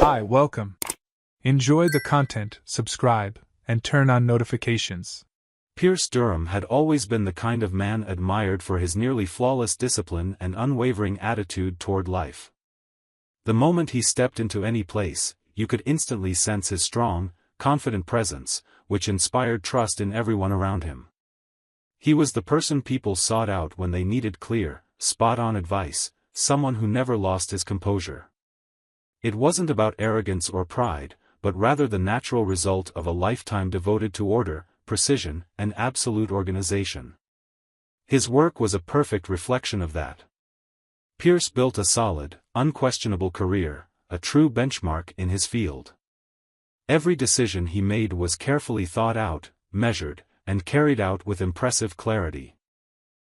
Hi, welcome. Enjoy the content, subscribe, and turn on notifications. Pierce Durham had always been the kind of man admired for his nearly flawless discipline and unwavering attitude toward life. The moment he stepped into any place, you could instantly sense his strong, confident presence, which inspired trust in everyone around him. He was the person people sought out when they needed clear, spot-on advice, someone who never lost his composure. It wasn't about arrogance or pride, but rather the natural result of a lifetime devoted to order, precision, and absolute organization. His work was a perfect reflection of that. Pierce built a solid, unquestionable career, a true benchmark in his field. Every decision he made was carefully thought out, measured, and carried out with impressive clarity.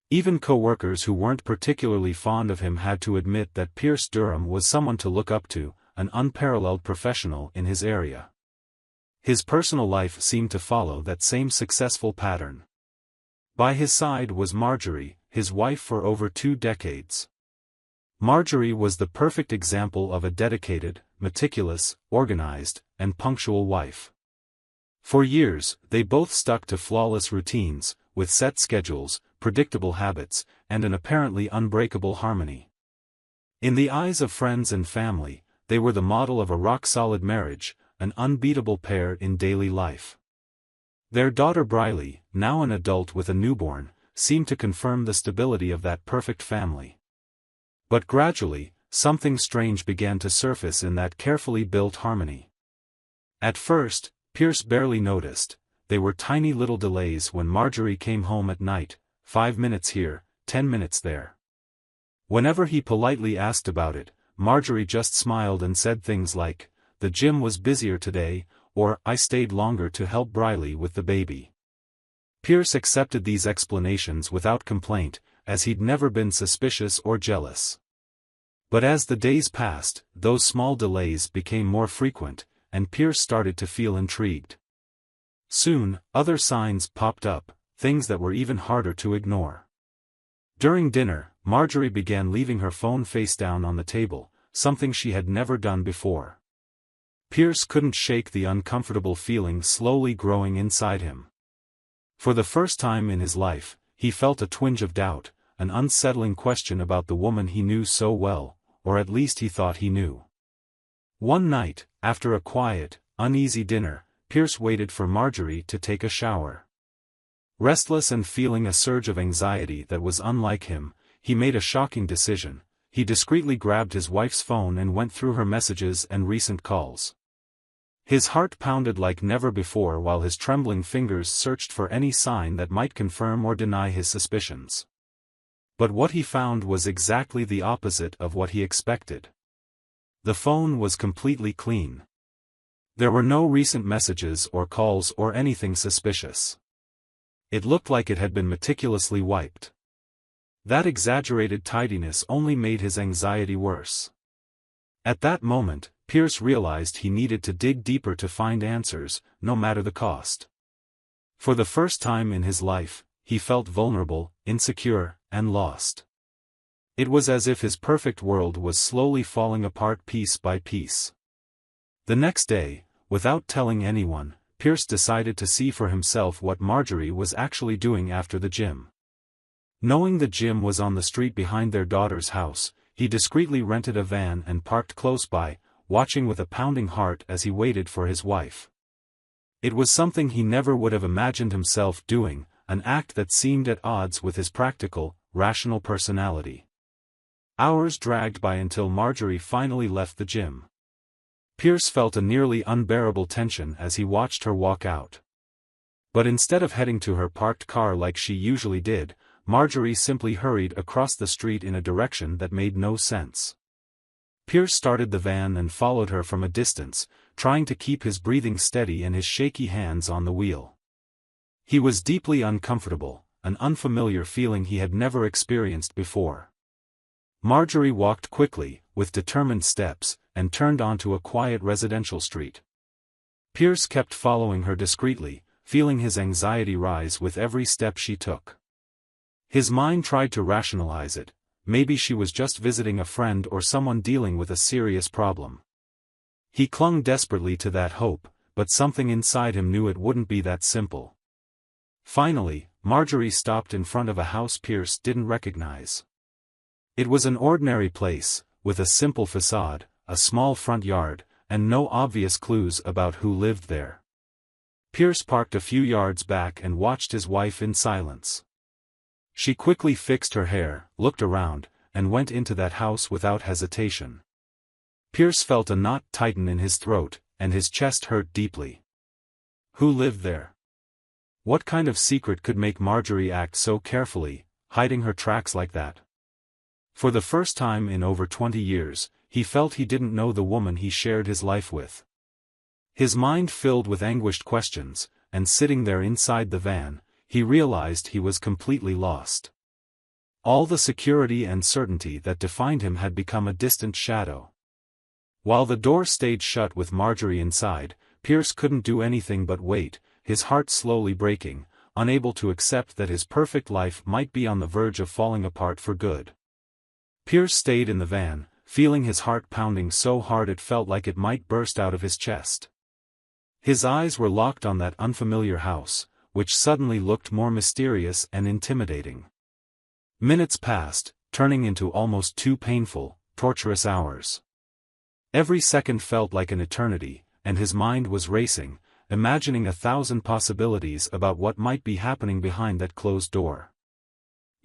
Even co-workers who weren't particularly fond of him had to admit that Pierce Durham was someone to look up to, an unparalleled professional in his area. His personal life seemed to follow that same successful pattern. By his side was Marjorie, his wife for over 2 decades. Marjorie was the perfect example of a dedicated, meticulous, organized, and punctual wife. For years, they both stuck to flawless routines, with set schedules, predictable habits, and an apparently unbreakable harmony. In the eyes of friends and family, they were the model of a rock-solid marriage, an unbeatable pair in daily life. Their daughter Briley, now an adult with a newborn, seemed to confirm the stability of that perfect family. But gradually, something strange began to surface in that carefully built harmony. At first, Pierce barely noticed. They were tiny little delays when Marjorie came home at night, 5 minutes here, 10 minutes there. Whenever he politely asked about it, Marjorie just smiled and said things like, "The gym was busier today," or "I stayed longer to help Briley with the baby." Pierce accepted these explanations without complaint, as he'd never been suspicious or jealous. But as the days passed, those small delays became more frequent, and Pierce started to feel intrigued. Soon, other signs popped up, things that were even harder to ignore. During dinner, Marjorie began leaving her phone face down on the table, something she had never done before. Pierce couldn't shake the uncomfortable feeling slowly growing inside him. For the first time in his life, he felt a twinge of doubt, an unsettling question about the woman he knew so well, or at least he thought he knew. One night, after a quiet, uneasy dinner, Pierce waited for Marjorie to take a shower. Restless and feeling a surge of anxiety that was unlike him, he made a shocking decision. He discreetly grabbed his wife's phone and went through her messages and recent calls. His heart pounded like never before while his trembling fingers searched for any sign that might confirm or deny his suspicions. But what he found was exactly the opposite of what he expected. The phone was completely clean. There were no recent messages or calls or anything suspicious. It looked like it had been meticulously wiped. That exaggerated tidiness only made his anxiety worse. At that moment, Pierce realized he needed to dig deeper to find answers, no matter the cost. For the first time in his life, he felt vulnerable, insecure, and lost. It was as if his perfect world was slowly falling apart piece by piece. The next day, without telling anyone, Pierce decided to see for himself what Marjorie was actually doing after the gym. Knowing the gym was on the street behind their daughter's house, he discreetly rented a van and parked close by, watching with a pounding heart as he waited for his wife. It was something he never would have imagined himself doing, an act that seemed at odds with his practical, rational personality. Hours dragged by until Marjorie finally left the gym. Pierce felt a nearly unbearable tension as he watched her walk out. But instead of heading to her parked car like she usually did, Marjorie simply hurried across the street in a direction that made no sense. Pierce started the van and followed her from a distance, trying to keep his breathing steady and his shaky hands on the wheel. He was deeply uncomfortable, an unfamiliar feeling he had never experienced before. Marjorie walked quickly, with determined steps, and turned onto a quiet residential street. Pierce kept following her discreetly, feeling his anxiety rise with every step she took. His mind tried to rationalize it. Maybe she was just visiting a friend or someone dealing with a serious problem. He clung desperately to that hope, but something inside him knew it wouldn't be that simple. Finally, Marjorie stopped in front of a house Pierce didn't recognize. It was an ordinary place, with a simple facade, a small front yard, and no obvious clues about who lived there. Pierce parked a few yards back and watched his wife in silence. She quickly fixed her hair, looked around, and went into that house without hesitation. Pierce felt a knot tighten in his throat, and his chest hurt deeply. Who lived there? What kind of secret could make Marjorie act so carefully, hiding her tracks like that? For the first time in over 20 years, he felt he didn't know the woman he shared his life with. His mind filled with anguished questions, and sitting there inside the van, he realized he was completely lost. All the security and certainty that defined him had become a distant shadow. While the door stayed shut with Marjorie inside, Pierce couldn't do anything but wait, his heart slowly breaking, unable to accept that his perfect life might be on the verge of falling apart for good. Pierce stayed in the van, feeling his heart pounding so hard it felt like it might burst out of his chest. His eyes were locked on that unfamiliar house, which suddenly looked more mysterious and intimidating. Minutes passed, turning into almost 2 painful, torturous hours. Every second felt like an eternity, and his mind was racing, imagining 1,000 possibilities about what might be happening behind that closed door.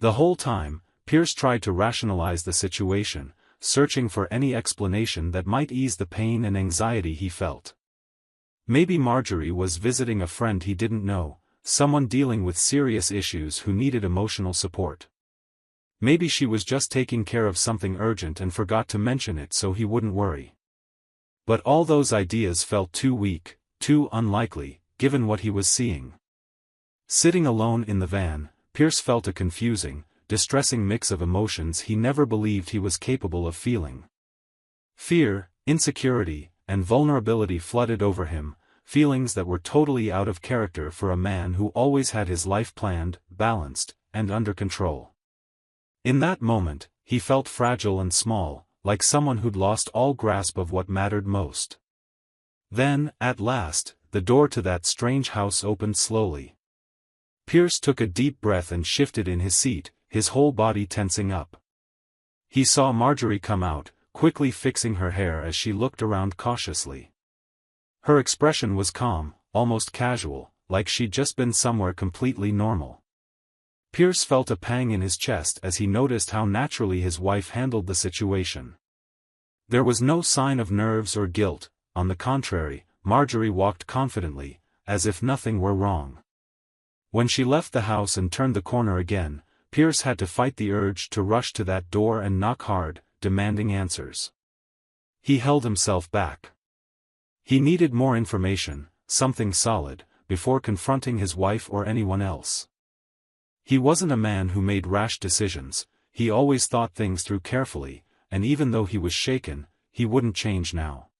The whole time, Pierce tried to rationalize the situation, searching for any explanation that might ease the pain and anxiety he felt. Maybe Marjorie was visiting a friend he didn't know, someone dealing with serious issues who needed emotional support. Maybe she was just taking care of something urgent and forgot to mention it so he wouldn't worry. But all those ideas felt too weak, too unlikely, given what he was seeing. Sitting alone in the van, Pierce felt a confusing, distressing mix of emotions he never believed he was capable of feeling. Fear, insecurity, and vulnerability flooded over him, feelings that were totally out of character for a man who always had his life planned, balanced, and under control. In that moment, he felt fragile and small, like someone who'd lost all grasp of what mattered most. Then, at last, the door to that strange house opened slowly. Pierce took a deep breath and shifted in his seat, his whole body tensing up. He saw Marjorie come out, quickly fixing her hair as she looked around cautiously. Her expression was calm, almost casual, like she'd just been somewhere completely normal. Pierce felt a pang in his chest as he noticed how naturally his wife handled the situation. There was no sign of nerves or guilt, on the contrary, Marjorie walked confidently, as if nothing were wrong. When she left the house and turned the corner again, Pierce had to fight the urge to rush to that door and knock hard, demanding answers. He held himself back. He needed more information, something solid, before confronting his wife or anyone else. He wasn't a man who made rash decisions, he always thought things through carefully, and even though he was shaken, he wouldn't change now.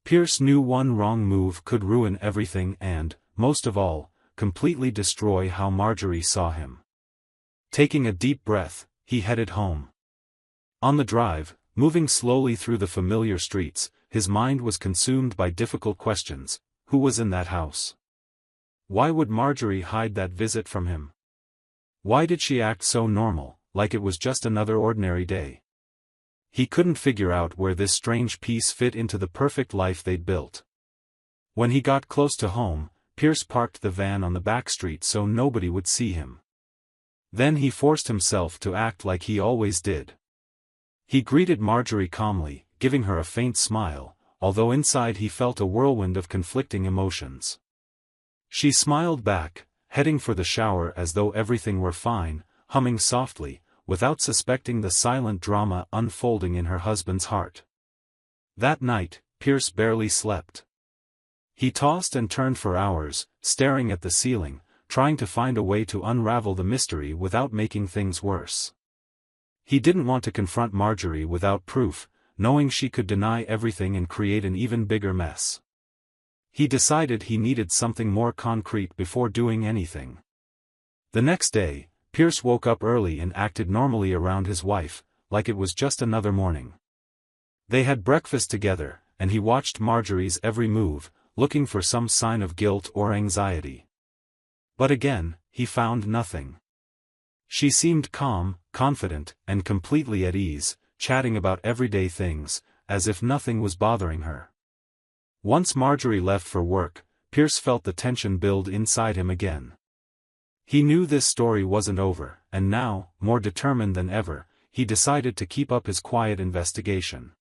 Pierce knew one wrong move could ruin everything and, most of all, completely destroy how Marjorie saw him. Taking a deep breath, he headed home. On the drive, moving slowly through the familiar streets, his mind was consumed by difficult questions. Who was in that house? Why would Marjorie hide that visit from him? Why did she act so normal, like it was just another ordinary day? He couldn't figure out where this strange piece fit into the perfect life they'd built. When he got close to home, Pierce parked the van on the back street so nobody would see him. Then he forced himself to act like he always did. He greeted Marjorie calmly, giving her a faint smile, although inside he felt a whirlwind of conflicting emotions. She smiled back, heading for the shower as though everything were fine, humming softly, without suspecting the silent drama unfolding in her husband's heart. That night, Pierce barely slept. He tossed and turned for hours, staring at the ceiling, trying to find a way to unravel the mystery without making things worse. He didn't want to confront Marjorie without proof, knowing she could deny everything and create an even bigger mess. He decided he needed something more concrete before doing anything. The next day, Pierce woke up early and acted normally around his wife, like it was just another morning. They had breakfast together, and he watched Marjorie's every move, looking for some sign of guilt or anxiety. But again, he found nothing. She seemed calm, confident, and completely at ease, chatting about everyday things, as if nothing was bothering her. Once Marjorie left for work, Pierce felt the tension build inside him again. He knew this story wasn't over, and now, more determined than ever, he decided to keep up his quiet investigation.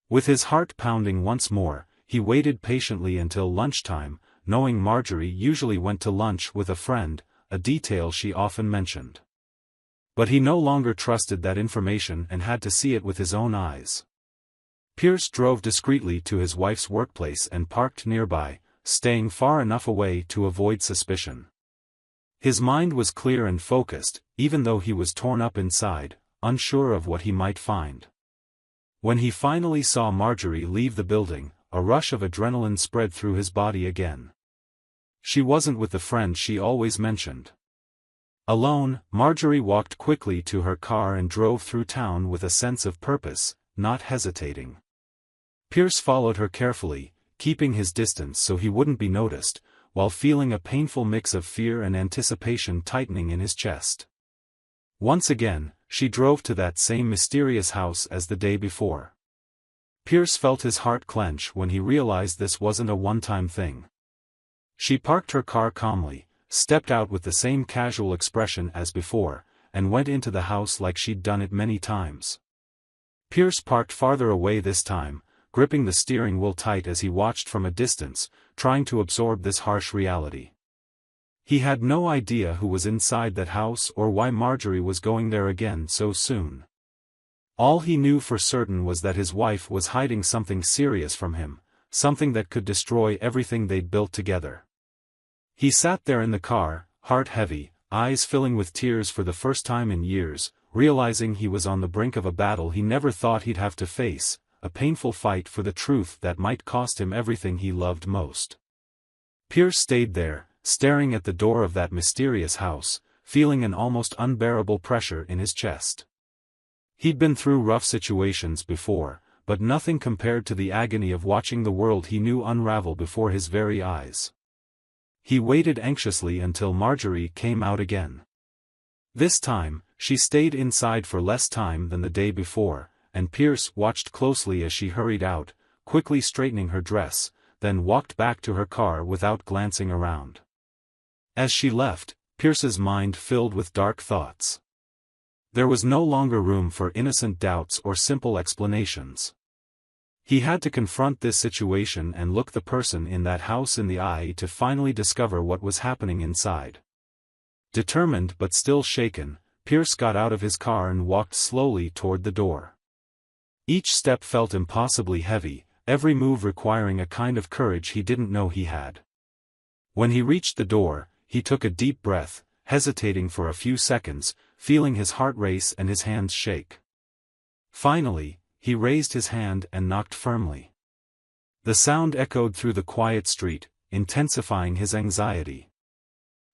With his heart pounding once more, he waited patiently until lunchtime, knowing Marjorie usually went to lunch with a friend, a detail she often mentioned. But he no longer trusted that information and had to see it with his own eyes. Pierce drove discreetly to his wife's workplace and parked nearby, staying far enough away to avoid suspicion. His mind was clear and focused, even though he was torn up inside, unsure of what he might find. When he finally saw Marjorie leave the building, a rush of adrenaline spread through his body again. She wasn't with the friend she always mentioned. Alone, Marjorie walked quickly to her car and drove through town with a sense of purpose, not hesitating. Pierce followed her carefully, keeping his distance so he wouldn't be noticed, while feeling a painful mix of fear and anticipation tightening in his chest. Once again, she drove to that same mysterious house as the day before. Pierce felt his heart clench when he realized this wasn't a one-time thing. She parked her car calmly, stepped out with the same casual expression as before, and went into the house like she'd done it many times. Pierce parked farther away this time, gripping the steering wheel tight as he watched from a distance, trying to absorb this harsh reality. He had no idea who was inside that house or why Marjorie was going there again so soon. All he knew for certain was that his wife was hiding something serious from him, something that could destroy everything they'd built together. He sat there in the car, heart heavy, eyes filling with tears for the first time in years, realizing he was on the brink of a battle he never thought he'd have to face, a painful fight for the truth that might cost him everything he loved most. Pierce stayed there, staring at the door of that mysterious house, feeling an almost unbearable pressure in his chest. He'd been through rough situations before, but nothing compared to the agony of watching the world he knew unravel before his very eyes. He waited anxiously until Marjorie came out again. This time, she stayed inside for less time than the day before, and Pierce watched closely as she hurried out, quickly straightening her dress, then walked back to her car without glancing around. As she left, Pierce's mind filled with dark thoughts. There was no longer room for innocent doubts or simple explanations. He had to confront this situation and look the person in that house in the eye to finally discover what was happening inside. Determined but still shaken, Pierce got out of his car and walked slowly toward the door. Each step felt impossibly heavy, every move requiring a kind of courage he didn't know he had. When he reached the door, he took a deep breath, hesitating for a few seconds, feeling his heart race and his hands shake. Finally, he raised his hand and knocked firmly. The sound echoed through the quiet street, intensifying his anxiety.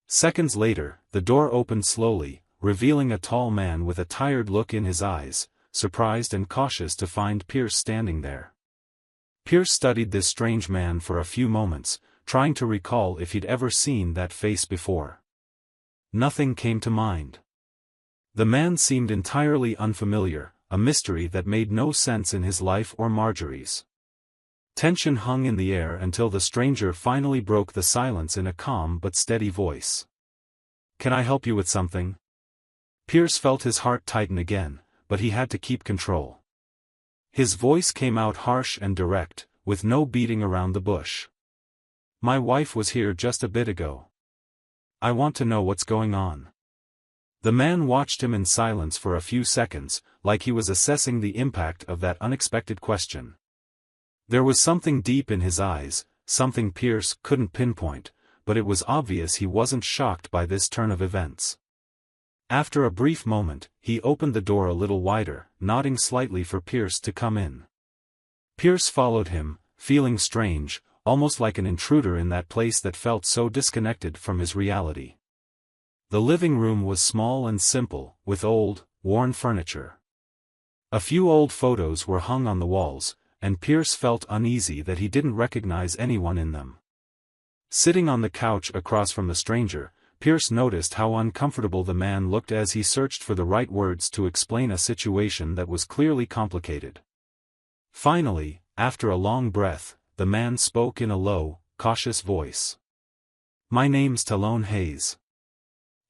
Seconds later, the door opened slowly, revealing a tall man with a tired look in his eyes, surprised and cautious to find Pierce standing there. Pierce studied this strange man for a few moments, trying to recall if he'd ever seen that face before. Nothing came to mind. The man seemed entirely unfamiliar, a mystery that made no sense in his life or Marjorie's. Tension hung in the air until the stranger finally broke the silence in a calm but steady voice. "Can I help you with something?" Pierce felt his heart tighten again, but he had to keep control. His voice came out harsh and direct, with no beating around the bush. "My wife was here just a bit ago. I want to know what's going on." The man watched him in silence for a few seconds, like he was assessing the impact of that unexpected question. There was something deep in his eyes, something Pierce couldn't pinpoint, but it was obvious he wasn't shocked by this turn of events. After a brief moment, he opened the door a little wider, nodding slightly for Pierce to come in. Pierce followed him, feeling strange, almost like an intruder in that place that felt so disconnected from his reality. The living room was small and simple, with old, worn furniture. A few old photos were hung on the walls, and Pierce felt uneasy that he didn't recognize anyone in them. Sitting on the couch across from the stranger, Pierce noticed how uncomfortable the man looked as he searched for the right words to explain a situation that was clearly complicated. Finally, after a long breath, the man spoke in a low, cautious voice. "My name's Talon Hayes.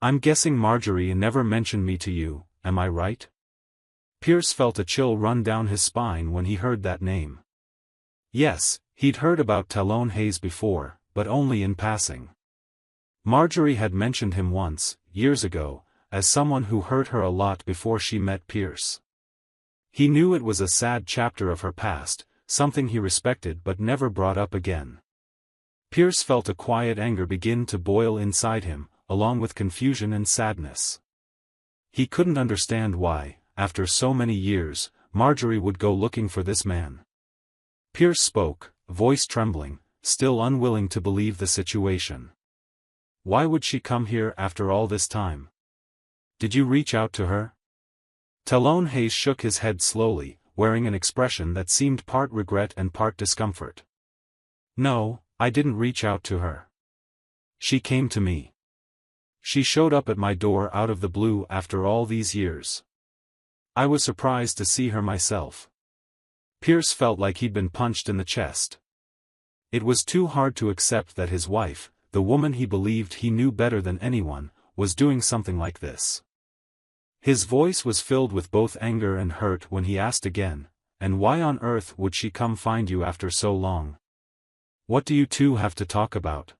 I'm guessing Marjorie never mentioned me to you, am I right?" Pierce felt a chill run down his spine when he heard that name. Yes, he'd heard about Talon Hayes before, but only in passing. Marjorie had mentioned him once, years ago, as someone who hurt her a lot before she met Pierce. He knew it was a sad chapter of her past, something he respected but never brought up again. Pierce felt a quiet anger begin to boil inside him, along with confusion and sadness. He couldn't understand why, after so many years, Marjorie would go looking for this man. Pierce spoke, voice trembling, still unwilling to believe the situation. Why would she come here after all this time? Did you reach out to her? Talon Hayes shook his head slowly, wearing an expression that seemed part regret and part discomfort. No, I didn't reach out to her. She came to me. She showed up at my door out of the blue after all these years. I was surprised to see her myself. Pierce felt like he'd been punched in the chest. It was too hard to accept that his wife, the woman he believed he knew better than anyone, was doing something like this. His voice was filled with both anger and hurt when he asked again, "And why on earth would she come find you after so long? What do you two have to talk about?"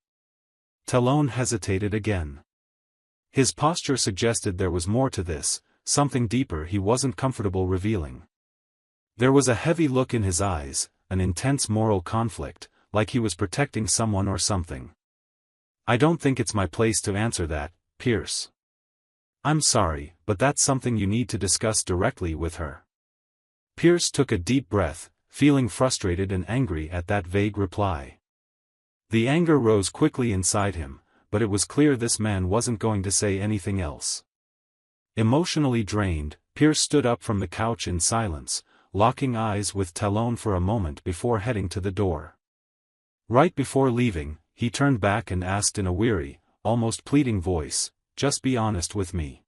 Talon hesitated again. His posture suggested there was more to this, something deeper he wasn't comfortable revealing. There was a heavy look in his eyes, an intense moral conflict, like he was protecting someone or something. "I don't think it's my place to answer that, Pierce. I'm sorry, but that's something you need to discuss directly with her." Pierce took a deep breath, feeling frustrated and angry at that vague reply. The anger rose quickly inside him, but it was clear this man wasn't going to say anything else. Emotionally drained, Pierce stood up from the couch in silence, locking eyes with Talon for a moment before heading to the door. Right before leaving, he turned back and asked in a weary, almost pleading voice, "Just be honest with me.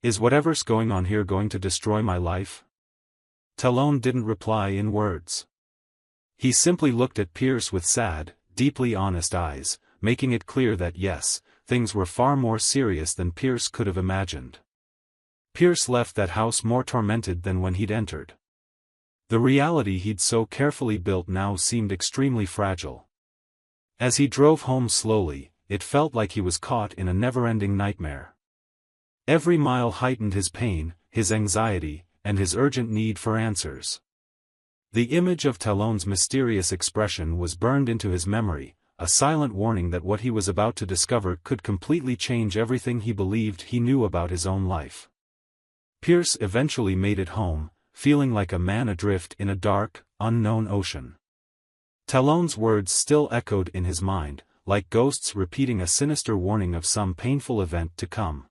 Is whatever's going on here going to destroy my life?" Talon didn't reply in words. He simply looked at Pierce with sad, deeply honest eyes, making it clear that yes, things were far more serious than Pierce could have imagined. Pierce left that house more tormented than when he'd entered. The reality he'd so carefully built now seemed extremely fragile. As he drove home slowly, it felt like he was caught in a never-ending nightmare. Every mile heightened his pain, his anxiety, and his urgent need for answers. The image of Talon's mysterious expression was burned into his memory, a silent warning that what he was about to discover could completely change everything he believed he knew about his own life. Pierce eventually made it home, feeling like a man adrift in a dark, unknown ocean. Talon's words still echoed in his mind, like ghosts repeating a sinister warning of some painful event to come.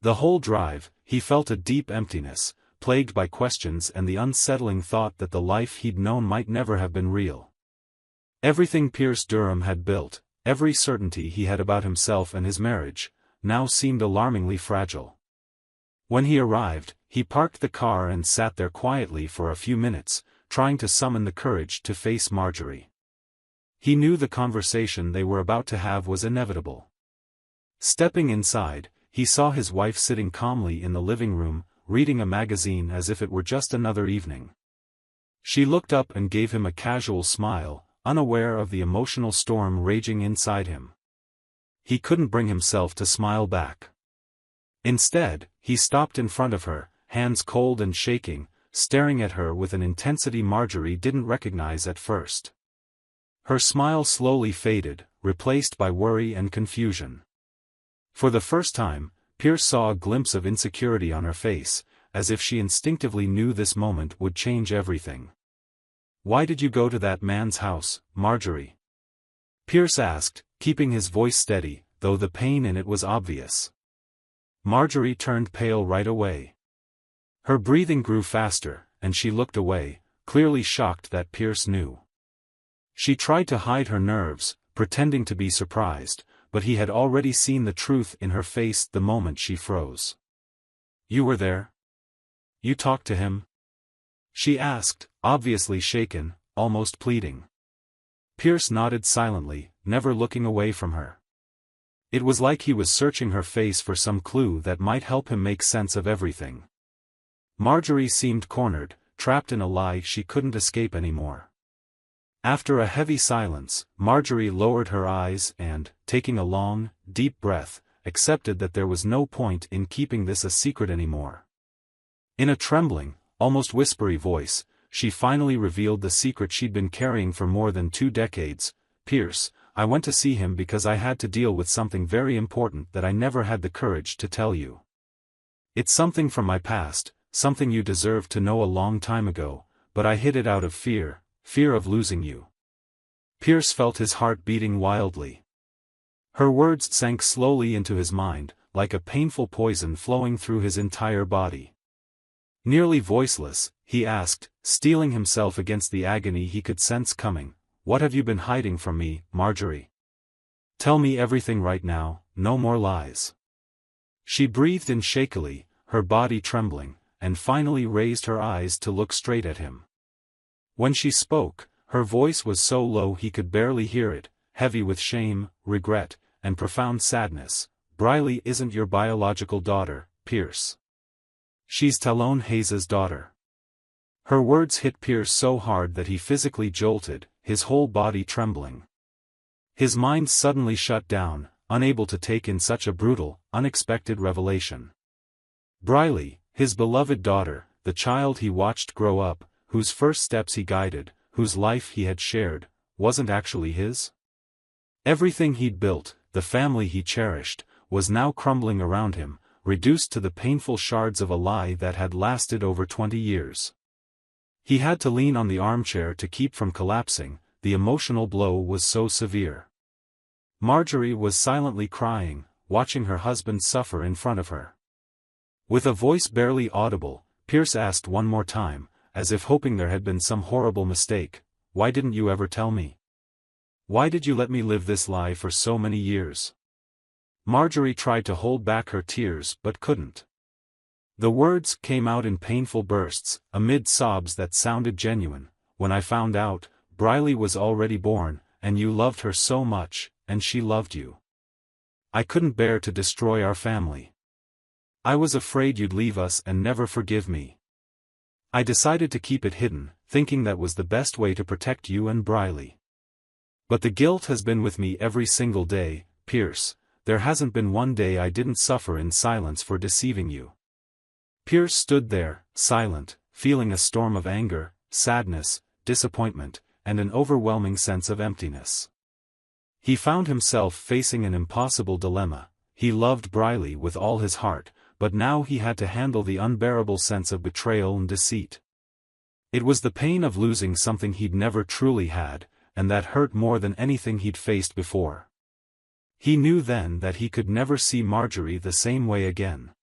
The whole drive, he felt a deep emptiness, plagued by questions and the unsettling thought that the life he'd known might never have been real. Everything Pierce Durham had built, every certainty he had about himself and his marriage, now seemed alarmingly fragile. When he arrived, he parked the car and sat there quietly for a few minutes, trying to summon the courage to face Marjorie. He knew the conversation they were about to have was inevitable. Stepping inside, he saw his wife sitting calmly in the living room, reading a magazine as if it were just another evening. She looked up and gave him a casual smile, unaware of the emotional storm raging inside him. He couldn't bring himself to smile back. Instead, he stopped in front of her, hands cold and shaking, staring at her with an intensity Marjorie didn't recognize at first. Her smile slowly faded, replaced by worry and confusion. For the first time, Pierce saw a glimpse of insecurity on her face, as if she instinctively knew this moment would change everything. "Why did you go to that man's house, Marjorie?" Pierce asked, keeping his voice steady, though the pain in it was obvious. Marjorie turned pale right away. Her breathing grew faster, and she looked away, clearly shocked that Pierce knew. She tried to hide her nerves, pretending to be surprised, but he had already seen the truth in her face the moment she froze. "You were there? You talked to him?" she asked, obviously shaken, almost pleading. Pierce nodded silently, never looking away from her. It was like he was searching her face for some clue that might help him make sense of everything. Marjorie seemed cornered, trapped in a lie she couldn't escape anymore. After a heavy silence, Marjorie lowered her eyes and, taking a long, deep breath, accepted that there was no point in keeping this a secret anymore. In a trembling, almost whispery voice, she finally revealed the secret she'd been carrying for more than 2 decades. "Pierce, I went to see him because I had to deal with something very important that I never had the courage to tell you. It's something from my past, something you deserved to know a long time ago, but I hid it out of fear of losing you." Pierce felt his heart beating wildly. Her words sank slowly into his mind, like a painful poison flowing through his entire body. Nearly voiceless, he asked, steeling himself against the agony he could sense coming, "What have you been hiding from me, Marjorie? Tell me everything right now, no more lies." She breathed in shakily, her body trembling, and finally raised her eyes to look straight at him. When she spoke, her voice was so low he could barely hear it, heavy with shame, regret, and profound sadness. "Briley isn't your biological daughter, Pierce. She's Talon Hayes' daughter." Her words hit Pierce so hard that he physically jolted, his whole body trembling. His mind suddenly shut down, unable to take in such a brutal, unexpected revelation. Briley, his beloved daughter, the child he watched grow up, whose first steps he guided, whose life he had shared, wasn't actually his? Everything he'd built, the family he cherished, was now crumbling around him, reduced to the painful shards of a lie that had lasted over 20 years. He had to lean on the armchair to keep from collapsing, the emotional blow was so severe. Marjorie was silently crying, watching her husband suffer in front of her. With a voice barely audible, Pierce asked one more time, as if hoping there had been some horrible mistake, "Why didn't you ever tell me? Why did you let me live this lie for so many years?" Marjorie tried to hold back her tears but couldn't. The words came out in painful bursts, amid sobs that sounded genuine. "When I found out, Briley was already born, and you loved her so much, and she loved you. I couldn't bear to destroy our family. I was afraid you'd leave us and never forgive me. I decided to keep it hidden, thinking that was the best way to protect you and Briley. But the guilt has been with me every single day, Pierce. There hasn't been one day I didn't suffer in silence for deceiving you." Pierce stood there, silent, feeling a storm of anger, sadness, disappointment, and an overwhelming sense of emptiness. He found himself facing an impossible dilemma. He loved Briley with all his heart, but now he had to handle the unbearable sense of betrayal and deceit. It was the pain of losing something he'd never truly had, and that hurt more than anything he'd faced before. He knew then that he could never see Marjorie the same way again.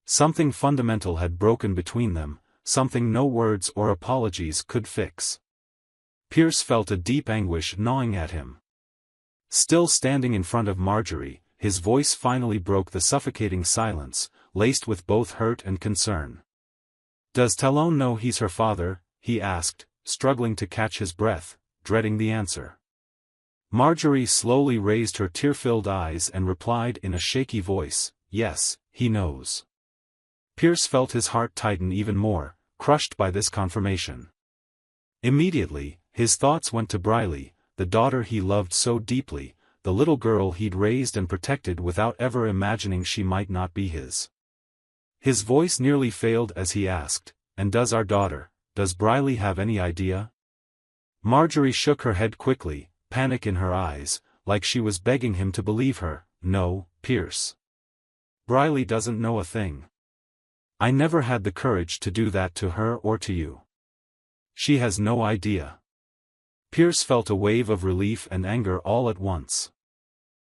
Something fundamental had broken between them, something no words or apologies could fix. Pierce felt a deep anguish gnawing at him. Still standing in front of Marjorie, his voice finally broke the suffocating silence, laced with both hurt and concern. "Does Talon know he's her father?" he asked, struggling to catch his breath, dreading the answer. Marjorie slowly raised her tear-filled eyes and replied in a shaky voice, "Yes, he knows." Pierce felt his heart tighten even more, crushed by this confirmation. Immediately, his thoughts went to Briley, the daughter he loved so deeply, the little girl he'd raised and protected without ever imagining she might not be his. His voice nearly failed as he asked, "And does Briley have any idea?" Marjorie shook her head quickly, panic in her eyes, like she was begging him to believe her. "No, Pierce. Briley doesn't know a thing. I never had the courage to do that to her or to you. She has no idea." Pierce felt a wave of relief and anger all at once.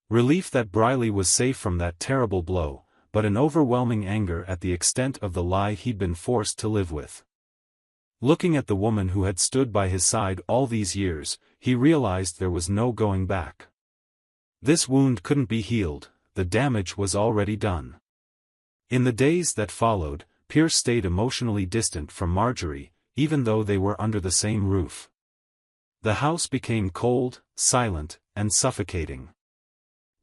Relief that Briley was safe from that terrible blow, but an overwhelming anger at the extent of the lie he'd been forced to live with. Looking at the woman who had stood by his side all these years, he realized there was no going back. This wound couldn't be healed, the damage was already done. In the days that followed, Pierce stayed emotionally distant from Marjorie, even though they were under the same roof. The house became cold, silent, and suffocating.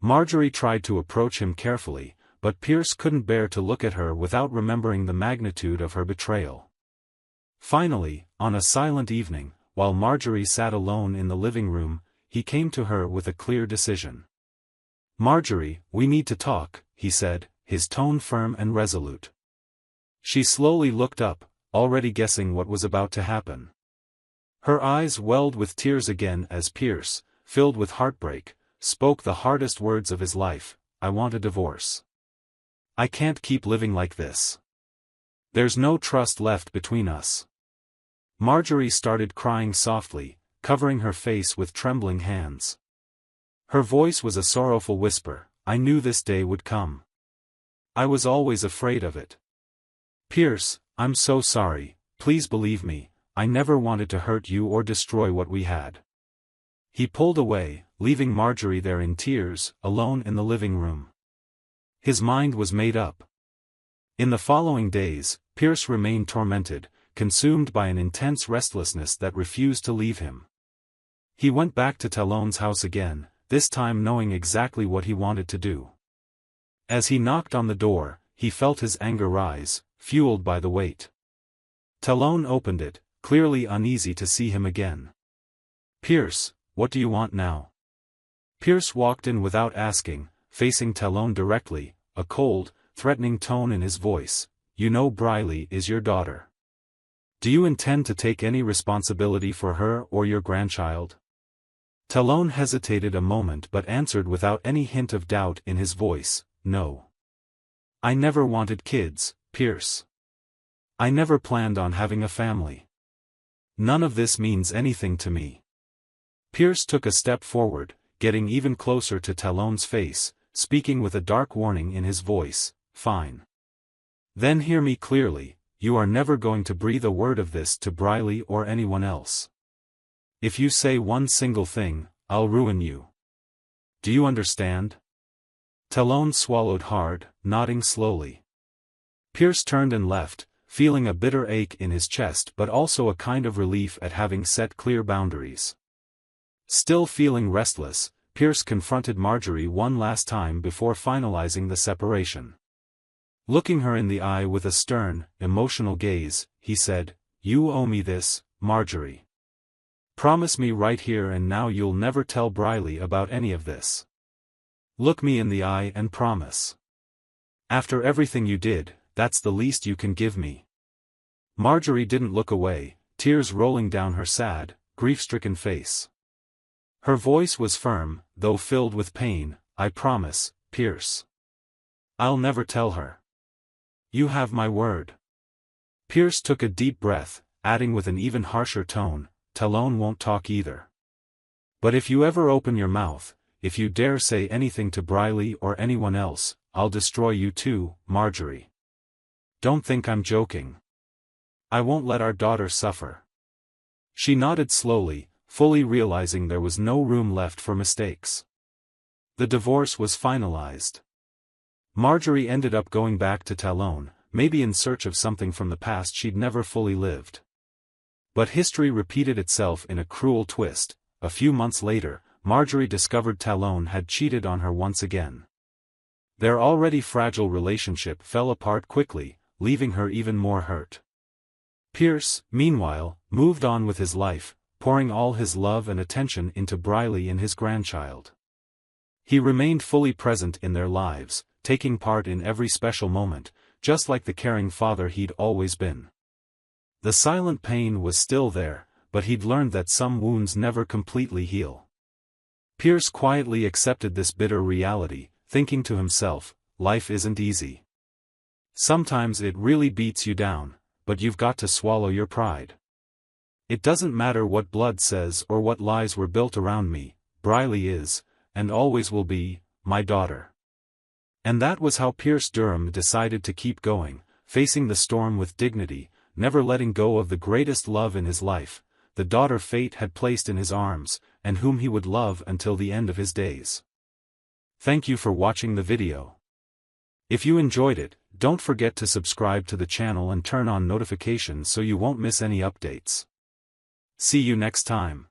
Marjorie tried to approach him carefully, but Pierce couldn't bear to look at her without remembering the magnitude of her betrayal. Finally, on a silent evening, while Marjorie sat alone in the living room, he came to her with a clear decision. "Marjorie, we need to talk," he said, his tone firm and resolute. She slowly looked up, already guessing what was about to happen. Her eyes welled with tears again as Pierce, filled with heartbreak, spoke the hardest words of his life: "I want a divorce. I can't keep living like this. There's no trust left between us." Marjorie started crying softly, covering her face with trembling hands. Her voice was a sorrowful whisper: "I knew this day would come. I was always afraid of it. Pierce, I'm so sorry, please believe me, I never wanted to hurt you or destroy what we had." He pulled away, leaving Marjorie there in tears, alone in the living room. His mind was made up. In the following days, Pierce remained tormented, consumed by an intense restlessness that refused to leave him. He went back to Talon's house again, this time knowing exactly what he wanted to do. As he knocked on the door, he felt his anger rise, fueled by the weight. Talon opened it, clearly uneasy to see him again. "Pierce, what do you want now?" Pierce walked in without asking, facing Talon directly, a cold, threatening tone in his voice. "You know Briley is your daughter. Do you intend to take any responsibility for her or your grandchild?" Talon hesitated a moment but answered without any hint of doubt in his voice: "No. I never wanted kids, Pierce. I never planned on having a family. None of this means anything to me." Pierce took a step forward, getting even closer to Talon's face, speaking with a dark warning in his voice: "Fine. Then hear me clearly, you are never going to breathe a word of this to Briley or anyone else. If you say one single thing, I'll ruin you. Do you understand?" Talon swallowed hard, nodding slowly. Pierce turned and left, feeling a bitter ache in his chest but also a kind of relief at having set clear boundaries. Still feeling restless, Pierce confronted Marjorie one last time before finalizing the separation. Looking her in the eye with a stern, emotional gaze, he said, "You owe me this, Marjorie. Promise me right here and now you'll never tell Briley about any of this. Look me in the eye and promise. After everything you did, that's the least you can give me." Marjorie didn't look away, tears rolling down her sad, grief-stricken face. Her voice was firm, though filled with pain. "I promise, Pierce. I'll never tell her. You have my word." Pierce took a deep breath, adding with an even harsher tone, "Talon won't talk either. But if you ever open your mouth, if you dare say anything to Briley or anyone else, I'll destroy you too, Marjorie. Don't think I'm joking. I won't let our daughter suffer." She nodded slowly, fully realizing there was no room left for mistakes. The divorce was finalized. Marjorie ended up going back to Talon, maybe in search of something from the past she'd never fully lived. But history repeated itself in a cruel twist. A few months later, Marjorie discovered Talon had cheated on her once again. Their already fragile relationship fell apart quickly, leaving her even more hurt. Pierce, meanwhile, moved on with his life, pouring all his love and attention into Briley and his grandchild. He remained fully present in their lives, taking part in every special moment, just like the caring father he'd always been. The silent pain was still there, but he'd learned that some wounds never completely heal. Pierce quietly accepted this bitter reality, thinking to himself, life isn't easy. Sometimes it really beats you down, but you've got to swallow your pride. It doesn't matter what blood says or what lies were built around me, Briley is, and always will be, my daughter. And that was how Pierce Durham decided to keep going, facing the storm with dignity, never letting go of the greatest love in his life, the daughter fate had placed in his arms, and whom he would love until the end of his days. Thank you for watching the video. If you enjoyed it, don't forget to subscribe to the channel and turn on notifications so you won't miss any updates. See you next time.